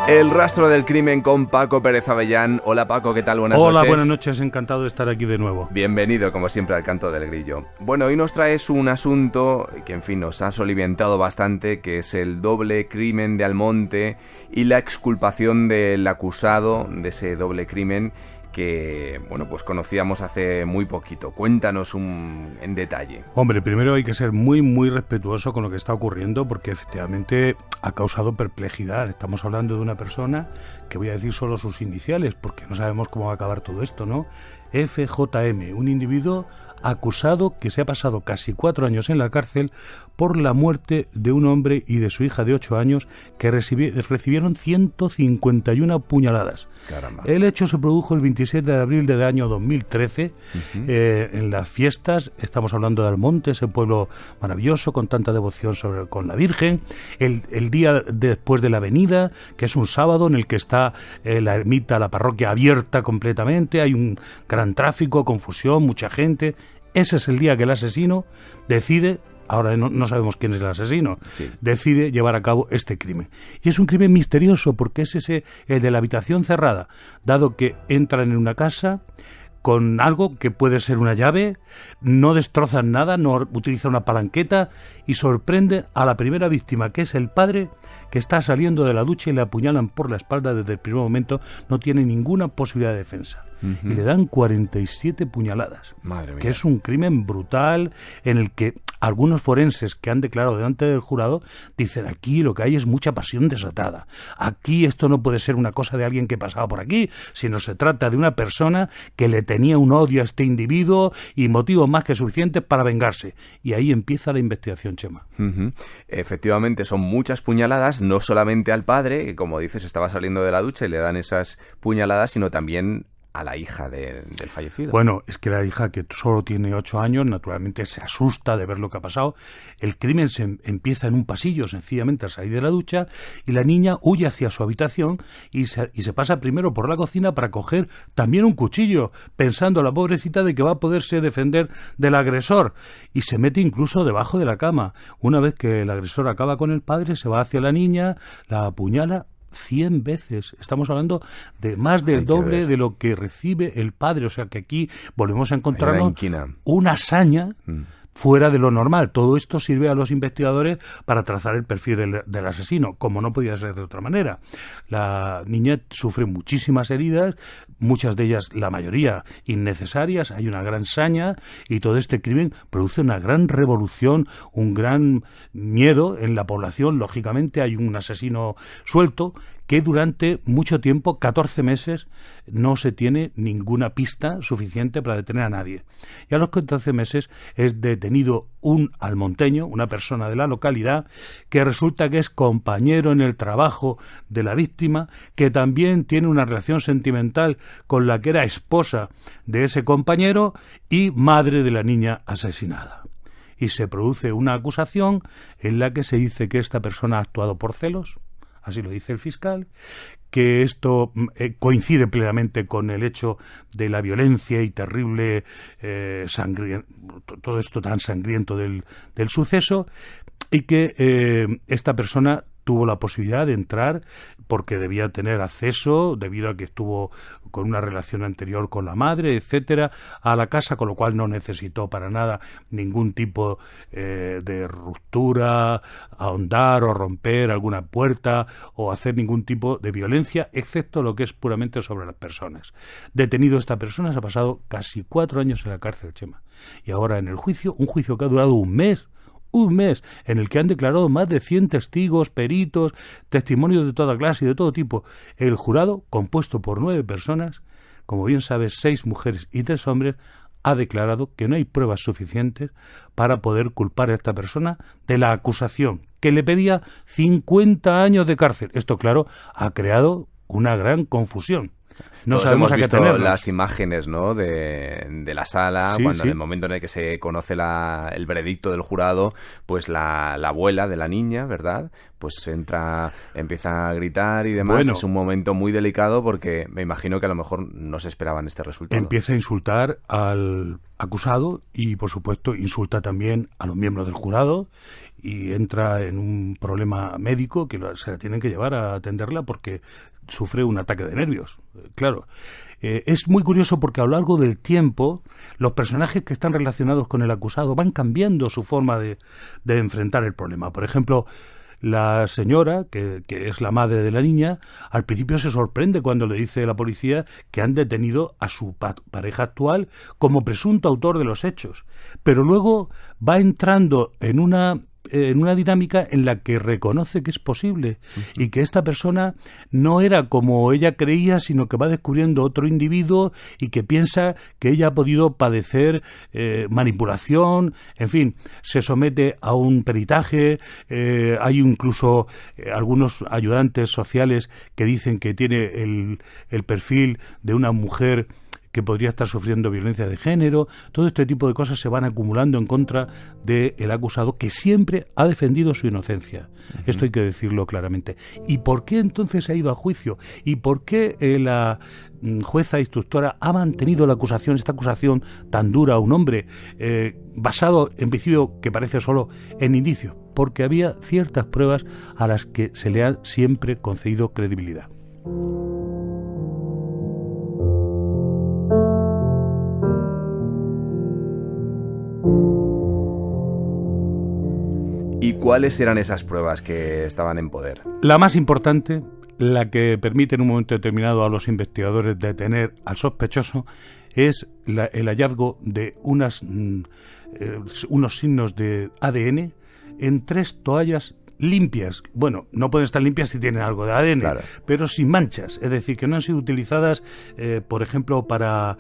El rastro del crimen con Paco Pérez Avellán. Hola Paco, ¿qué tal? Buenas noches. Hola, buenas noches, encantado de estar aquí de nuevo. Bienvenido, como siempre, al Canto del Grillo. Bueno, hoy nos traes un asunto que, en fin, nos ha soliviantado bastante, que es el doble crimen de Almonte y la exculpación del acusado de ese doble crimen que, bueno, pues conocíamos hace muy poquito. Cuéntanos en detalle. Hombre, primero hay que ser muy respetuoso con lo que está ocurriendo, porque efectivamente ha causado perplejidad. Estamos hablando de una persona, que voy a decir solo sus iniciales, porque no sabemos cómo va a acabar todo esto, ¿no? FJM, un individuo acusado que se ha pasado casi 4 años en la cárcel por la muerte de un hombre y de su hija de 8 años que recibieron 151 puñaladas. Caramba. El hecho se produjo el 27 de abril del año 2013, en las fiestas. Estamos hablando de Almonte, ese pueblo maravilloso con tanta devoción con la Virgen. El día después de la Avenida, que es un sábado en el que está la ermita, la parroquia abierta completamente, hay un gran tráfico, confusión, mucha gente. Ese es el día que el asesino decide, ahora no sabemos quién es el asesino, sí, decide llevar a cabo este crimen. Y es un crimen misterioso porque es el de la habitación cerrada, dado que entran en una casa con algo que puede ser una llave, no destrozan nada, no utilizan una palanqueta y sorprenden a la primera víctima, que es el padre, que está saliendo de la ducha y le apuñalan por la espalda desde el primer momento. No tiene ninguna posibilidad de defensa. Y le dan 47 puñaladas. Madre mía. Que es un crimen brutal en el que algunos forenses que han declarado delante del jurado dicen: aquí lo que hay es mucha pasión desatada. Aquí esto no puede ser una cosa de alguien que pasaba por aquí, sino se trata de una persona que le tenía un odio a este individuo y motivos más que suficientes para vengarse. Y ahí empieza la investigación, Chema. Efectivamente, son muchas puñaladas, no solamente al padre, que como dices estaba saliendo de la ducha y le dan esas puñaladas, sino también a la hija del fallecido. Bueno, es que la hija, que solo tiene 8 años, naturalmente se asusta de ver lo que ha pasado. El crimen se empieza en un pasillo, sencillamente al salir de la ducha, y la niña huye hacia su habitación y se pasa primero por la cocina para coger también un cuchillo, pensando la pobrecita de que va a poderse defender del agresor, y se mete incluso debajo de la cama. Una vez que el agresor acaba con el padre, se va hacia la niña, la apuñala 100 veces. Estamos hablando de más del doble de lo que recibe el padre. O sea que aquí volvemos a encontrarnos una hazaña fuera de lo normal. Todo esto sirve a los investigadores para trazar el perfil del asesino, como no podía ser de otra manera. La niña sufre muchísimas heridas, muchas de ellas, la mayoría, innecesarias. Hay una gran saña y todo este crimen produce una gran revolución, un gran miedo en la población. Lógicamente hay un asesino suelto que durante mucho tiempo, 14 meses, no se tiene ninguna pista suficiente para detener a nadie. Y a los 14 meses es detenido un almonteño, una persona de la localidad, que resulta que es compañero en el trabajo de la víctima, que también tiene una relación sentimental con la que era esposa de ese compañero y madre de la niña asesinada. Y se produce una acusación en la que se dice que esta persona ha actuado por celos, así lo dice el fiscal, que esto coincide plenamente con el hecho de la violencia y terrible todo esto tan sangriento del suceso, y que esta persona tuvo la posibilidad de entrar porque debía tener acceso, debido a que estuvo con una relación anterior con la madre, etcétera, a la casa, con lo cual no necesitó para nada ningún tipo de ruptura, ahondar o romper alguna puerta o hacer ningún tipo de violencia, excepto lo que es puramente sobre las personas. Detenido esta persona, se ha pasado casi 4 años en la cárcel, Chema. Y ahora en el juicio, un juicio que ha durado un mes, en el que han declarado más de 100 testigos, peritos, testimonios de toda clase y de todo tipo. El jurado, compuesto por 9 personas, como bien sabes, 6 mujeres y 3 hombres, ha declarado que no hay pruebas suficientes para poder culpar a esta persona de la acusación, que le pedía 50 años de cárcel. Esto, claro, ha creado una gran confusión. No todos hemos visto las imágenes, ¿no?, de la sala, sí, cuando sí, en el momento en el que se conoce el veredicto del jurado, pues la abuela de la niña, ¿verdad?, pues empieza a gritar y demás. Bueno, es un momento muy delicado porque me imagino que a lo mejor no se esperaban este resultado. Empieza a insultar al acusado y, por supuesto, insulta también a los miembros del jurado y entra en un problema médico que se la tienen que llevar a atenderla porque sufre un ataque de nervios. Claro, es muy curioso porque a lo largo del tiempo los personajes que están relacionados con el acusado van cambiando su forma de enfrentar el problema. Por ejemplo, la señora, que es la madre de la niña, al principio se sorprende cuando le dice a la policía que han detenido a su pareja actual como presunto autor de los hechos. Pero luego va entrando en una dinámica en la que reconoce que es posible y que esta persona no era como ella creía, sino que va descubriendo otro individuo y que piensa que ella ha podido padecer manipulación, en fin, se somete a un peritaje, hay incluso algunos ayudantes sociales que dicen que tiene el perfil de una mujer que podría estar sufriendo violencia de género. Todo este tipo de cosas se van acumulando en contra del acusado, que siempre ha defendido su inocencia. Esto hay que decirlo claramente. ¿Y por qué entonces ha ido a juicio? ¿Y por qué la jueza instructora ha mantenido esta acusación tan dura a un hombre, basado en principio que parece solo en indicios? Porque había ciertas pruebas a las que se le ha siempre concedido credibilidad. ¿Y cuáles eran esas pruebas que estaban en poder? La más importante, la que permite en un momento determinado a los investigadores detener al sospechoso, es el hallazgo de unos signos de ADN en 3 toallas limpias. Bueno, no pueden estar limpias si tienen algo de ADN, claro, pero sin manchas, es decir, que no han sido utilizadas, por ejemplo, para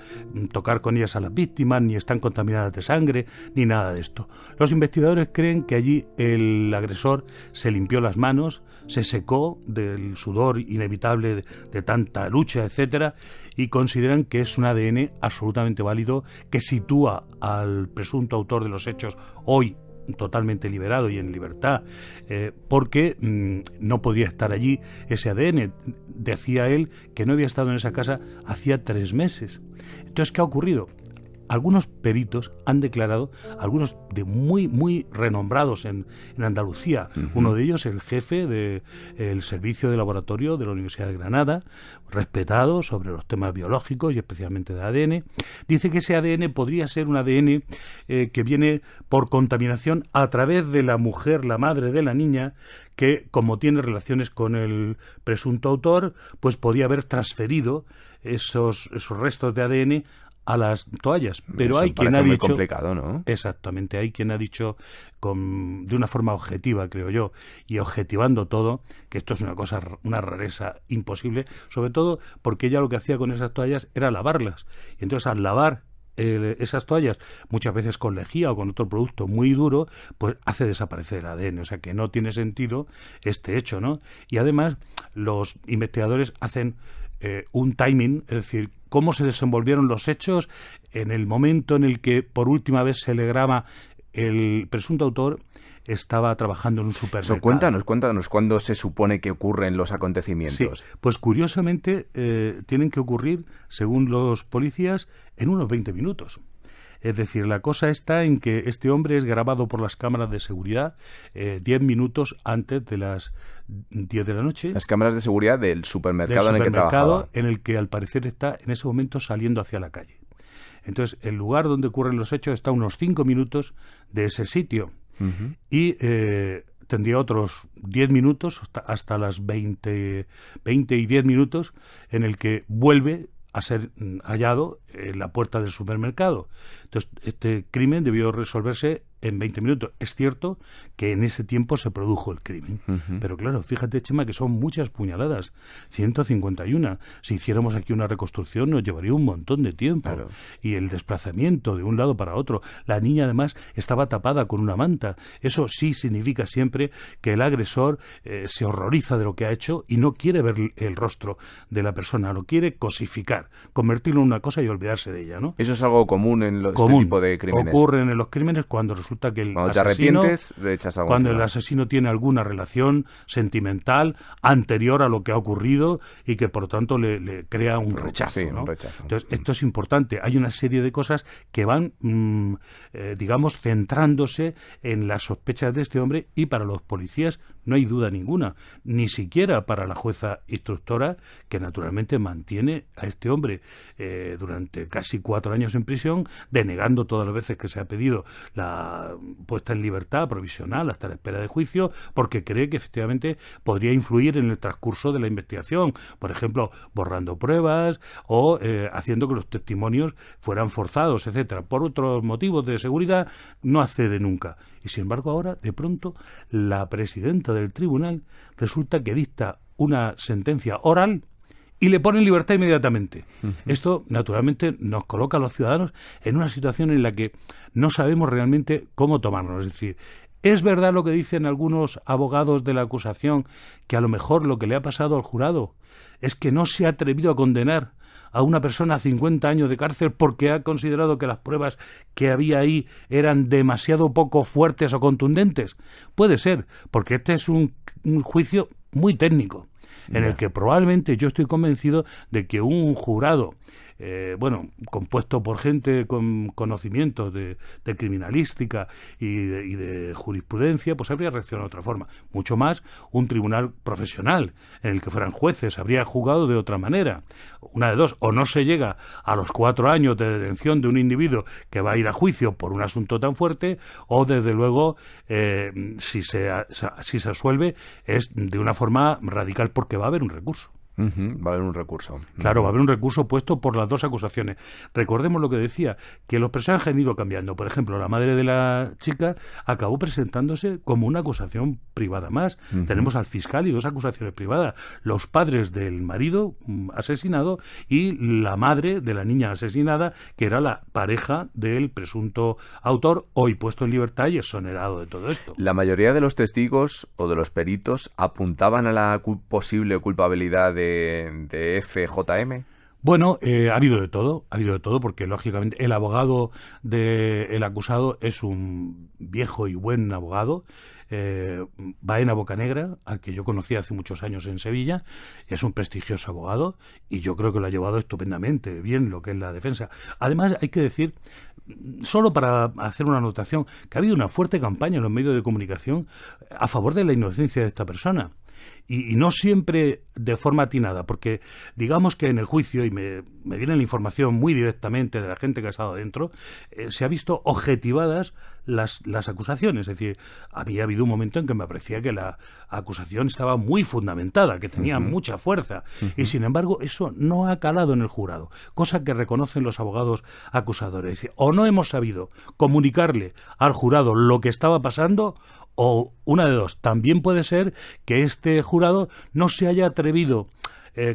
tocar con ellas a las víctimas, ni están contaminadas de sangre, ni nada de esto. Los investigadores creen que allí el agresor se limpió las manos, se secó del sudor inevitable de tanta lucha, etcétera, y consideran que es un ADN absolutamente válido que sitúa al presunto autor de los hechos hoy totalmente liberado y en libertad, porque no podía estar allí ese ADN. Decía él que no había estado en esa casa hacía 3 meses. Entonces, ¿qué ha ocurrido? Algunos peritos han declarado, algunos de muy renombrados en Andalucía. Uno de ellos, el jefe del servicio de laboratorio de la Universidad de Granada, respetado sobre los temas biológicos y especialmente de ADN, dice que ese ADN podría ser un ADN que viene por contaminación a través de la mujer, la madre de la niña, que como tiene relaciones con el presunto autor, pues podía haber transferido esos restos de ADN a las toallas. Pero eso hay quien ha dicho, muy complicado, ¿no? Exactamente, hay quien ha dicho de una forma objetiva, creo yo, y objetivando todo, que esto es una rareza imposible, sobre todo porque ella lo que hacía con esas toallas era lavarlas, y entonces al lavar esas toallas, muchas veces con lejía o con otro producto muy duro, pues hace desaparecer el ADN, o sea que no tiene sentido este hecho, ¿no? Y además los investigadores hacen un timing, es decir, cómo se desenvolvieron los hechos en el momento en el que por última vez se le graba el presunto autor. Estaba trabajando en un supermercado. Cuéntanos cuándo se supone que ocurren los acontecimientos. Sí, pues curiosamente tienen que ocurrir, según los policías, en unos 20 minutos. Es decir, la cosa está en que este hombre es grabado por las cámaras de seguridad 10 minutos antes de las 10 de la noche. Las cámaras de seguridad del supermercado en el que trabajaba. En el que al parecer está en ese momento saliendo hacia la calle. Entonces, el lugar donde ocurren los hechos está a unos 5 minutos de ese sitio. Y tendría otros 10 minutos, hasta las 20 y 10 minutos, en el que vuelve a ser hallado en la puerta del supermercado. Entonces, este crimen debió resolverse en 20 minutos. Es cierto que en ese tiempo se produjo el crimen. Pero claro, fíjate, Chema, que son muchas puñaladas. 151. Si hiciéramos aquí una reconstrucción nos llevaría un montón de tiempo. Claro. Y el desplazamiento de un lado para otro. La niña, además, estaba tapada con una manta. Eso sí significa siempre que el agresor se horroriza de lo que ha hecho y no quiere ver el rostro de la persona. Lo quiere cosificar, convertirlo en una cosa y olvidarse de ella, ¿no? Eso es algo común en este tipo de crímenes. Ocurren en los crímenes cuando resulta resulta que cuando te arrepientes, le echas agua cuando encima. el asesino tiene alguna relación sentimental anterior a lo que ha ocurrido y que por lo tanto le crea un rechazo, Sí, ¿no? un rechazo. Entonces, esto es importante. Hay una serie de cosas que van, digamos, centrándose en las sospechas de este hombre, y para los policías no hay duda ninguna, ni siquiera para la jueza instructora, que naturalmente mantiene a este hombre durante casi 4 años en prisión, denegando todas las veces que se ha pedido la puesta en libertad provisional hasta la espera de juicio, porque cree que efectivamente podría influir en el transcurso de la investigación, por ejemplo, borrando pruebas o haciendo que los testimonios fueran forzados, etcétera. Por otros motivos de seguridad no accede nunca. Y sin embargo ahora, de pronto, la presidenta del tribunal resulta que dicta una sentencia oral y le pone en libertad inmediatamente. Esto, naturalmente, nos coloca a los ciudadanos en una situación en la que no sabemos realmente cómo tomarnos. Es decir, ¿es verdad lo que dicen algunos abogados de la acusación, que a lo mejor lo que le ha pasado al jurado es que no se ha atrevido a condenar a una persona a 50 años de cárcel porque ha considerado que las pruebas que había ahí eran demasiado poco fuertes o contundentes? Puede ser, porque este es un juicio muy técnico, en el que probablemente yo estoy convencido de que un jurado, compuesto por gente con conocimientos de criminalística y de jurisprudencia, pues habría reaccionado de otra forma. Mucho más un tribunal profesional, en el que fueran jueces, habría juzgado de otra manera. Una de dos: o no se llega a los 4 años de detención de un individuo que va a ir a juicio por un asunto tan fuerte, o desde luego, si se absuelve, es de una forma radical, porque va a haber un recurso. Va a haber un recurso. Claro, va a haber un recurso puesto por las dos acusaciones. Recordemos lo que decía, que los personajes han ido cambiando. Por ejemplo, la madre de la chica acabó presentándose como una acusación privada más. Tenemos al fiscal y 2 acusaciones privadas. Los padres del marido asesinado y la madre de la niña asesinada, que era la pareja del presunto autor, hoy puesto en libertad y exonerado de todo esto. La mayoría de los testigos o de los peritos apuntaban a la posible culpabilidad de FJM. Bueno, ha habido de todo, porque lógicamente el abogado del acusado es un viejo y buen abogado, Baena Bocanegra, al que yo conocí hace muchos años en Sevilla. Es un prestigioso abogado y yo creo que lo ha llevado estupendamente bien lo que es la defensa. Además, hay que decir, solo para hacer una anotación, que ha habido una fuerte campaña en los medios de comunicación a favor de la inocencia de esta persona. Y no siempre de forma atinada, porque digamos que en el juicio, y me viene la información muy directamente de la gente que ha estado dentro, se ha visto objetivadas las acusaciones. Es decir, había habido un momento en que me parecía que la acusación estaba muy fundamentada, que tenía mucha fuerza, y sin embargo eso no ha calado en el jurado, cosa que reconocen los abogados acusadores. Es decir, o no hemos sabido comunicarle al jurado lo que estaba pasando, o una de dos: también puede ser que este jurado no se haya atrevido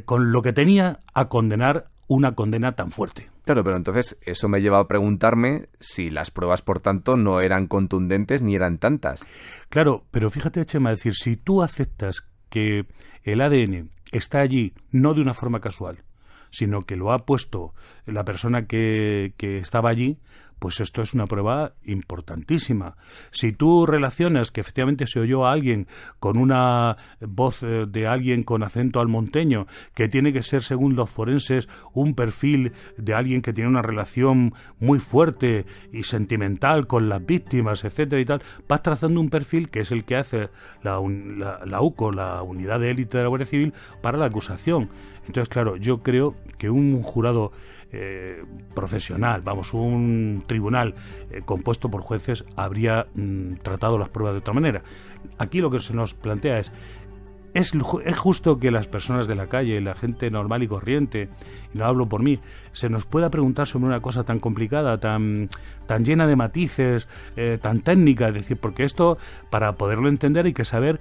con lo que tenía a condenar una condena tan fuerte. Claro, pero entonces eso me lleva a preguntarme si las pruebas, por tanto, no eran contundentes ni eran tantas. Claro, pero fíjate, Chema, es decir, si tú aceptas que el ADN está allí no de una forma casual, sino que lo ha puesto la persona que estaba allí, pues esto es una prueba importantísima. Si tú relacionas que efectivamente se oyó a alguien con una voz de alguien con acento almonteño, que tiene que ser, según los forenses, un perfil de alguien que tiene una relación muy fuerte y sentimental con las víctimas, etcétera y tal, vas trazando un perfil que es el que hace la UCO, la Unidad de Élite de la Guardia Civil, para la acusación. Entonces, claro, yo creo que un jurado profesional, un tribunal compuesto por jueces, habría tratado las pruebas de otra manera. Aquí lo que se nos plantea ¿es justo que las personas de la calle, la gente normal y corriente, y no hablo por mí, se nos pueda preguntar sobre una cosa tan complicada, tan llena de matices, tan técnica? Es decir, porque esto, para poderlo entender, hay que saber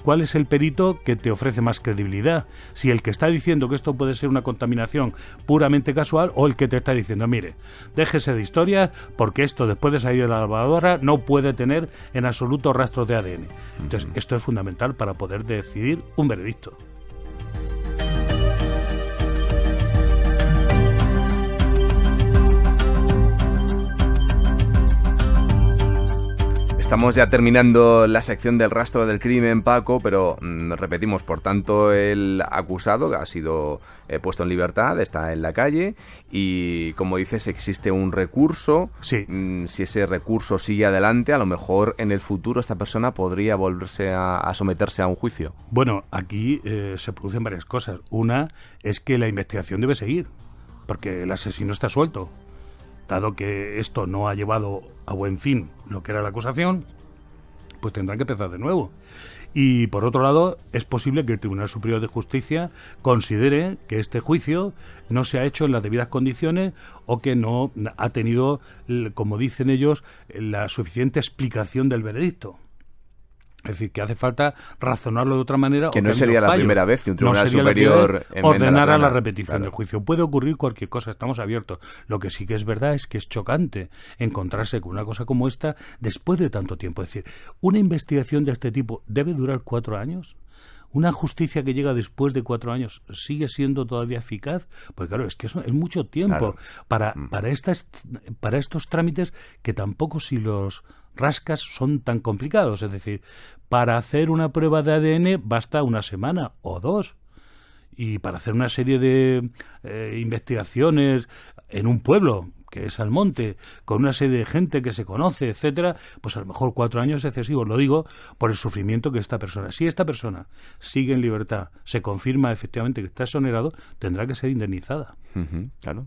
¿cuál es el perito que te ofrece más credibilidad? Si el que está diciendo que esto puede ser una contaminación puramente casual, o el que te está diciendo, mire, déjese de historias, porque esto, después de salir de la lavadora, no puede tener en absoluto rastros de ADN. Entonces, esto es fundamental para poder decidir un veredicto. Estamos ya terminando la sección del rastro del crimen, Paco, pero repetimos, por tanto, el acusado que ha sido puesto en libertad está en la calle y, como dices, existe un recurso. Sí. Si ese recurso sigue adelante, a lo mejor en el futuro esta persona podría volverse a someterse a un juicio. Bueno, aquí se producen varias cosas. Una es que la investigación debe seguir, porque el asesino está suelto. Dado que esto no ha llevado a buen fin lo que era la acusación, pues tendrán que empezar de nuevo. Y por otro lado, es posible que el Tribunal Superior de Justicia considere que este juicio no se ha hecho en las debidas condiciones o que no ha tenido, como dicen ellos, la suficiente explicación del veredicto. Es decir, que hace falta razonarlo de otra manera. Que no sería la primera vez que un tribunal superior ordenara la repetición del claro. juicio. Puede ocurrir cualquier cosa, estamos abiertos. Lo que sí que es verdad es que es chocante encontrarse con una cosa como esta después de tanto tiempo. Es decir, una investigación de este tipo debe durar 4 años. ¿Una justicia que llega después de 4 años sigue siendo todavía eficaz? Pues claro, es que eso es mucho tiempo para estos trámites que tampoco, si los rascas, son tan complicados. Es decir, para hacer una prueba de ADN basta 1 semana o 2. Y para hacer una serie de investigaciones en un pueblo, que es Almonte, con una serie de gente que se conoce, etcétera, pues a lo mejor 4 años es excesivo. Lo digo por el sufrimiento que esta persona. Si esta persona sigue en libertad, se confirma efectivamente que está exonerado, tendrá que ser indemnizada. Claro.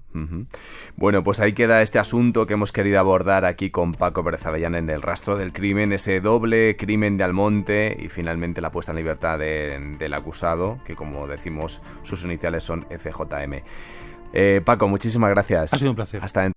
Bueno, pues ahí queda este asunto que hemos querido abordar aquí con Paco Pérez Avellán en El Rastro del Crimen, ese doble crimen de Almonte y finalmente la puesta en libertad del acusado, que como decimos sus iniciales son FJM. Paco, muchísimas gracias. Ha sido un placer. Hasta